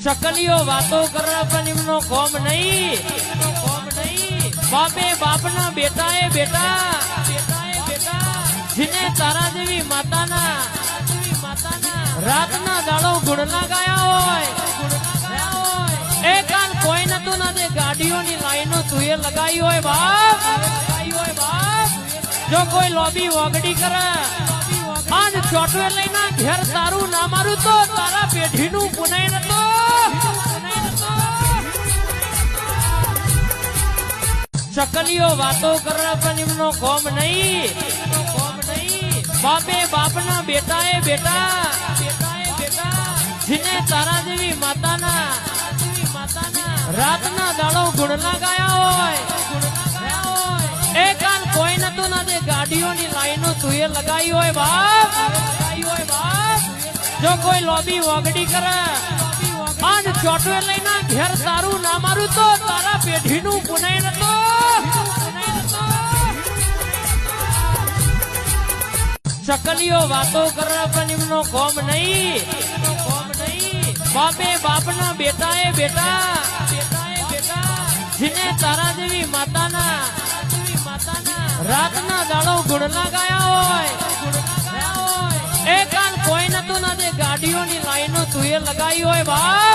ચકલીઓ વાતો કરે પણ એમનો કોમ નહીં, બાપે બાપના બેટા એ બેટા, જેને તારા જેવી માતાના રાતના દાડો ગુણના ગાયા હોય, એ કાલ કોઈ નતું ના દે ગાડીઓની લાઈનો તુએ લગાઈ હોય બાપ, જો કોઈ લોબી વગડી કરે આજ ચોટવે લઈને ઘેર તારું ના મારું તો તારા પેઢીનું પુનાય નતો. ચકલીઓ વાતો કરે પણ એમનો કોમ નહીં, બાપે બાપના બેટા એ બેટા, જેને તારા જેવી માતાના રાતના દાડો ગુણના ગાયા હોય, એ કાલ કોઈ નતું ના દે ગાડીઓની લાઈનો તુએ લગાઈ હોય બાપ, જો કોઈ લોબી વગડી કરે આજ ચોટવે લઈને ઘેર તારું ના મારું તો તારા પેઢીનું પુનાય નતો. ચકલીઓ વાતો કરે પણ એમનો કોમ નહીં, બાપે બાપના બેટા એ બેટા, જેને તારા જેવી માતાના રાતના દાડો ગુણના ગાયા હોય, એ કાલ કોઈ નતું ના દે ગાડીઓની લાઈનો તુએ લગાઈ હોય બાપ.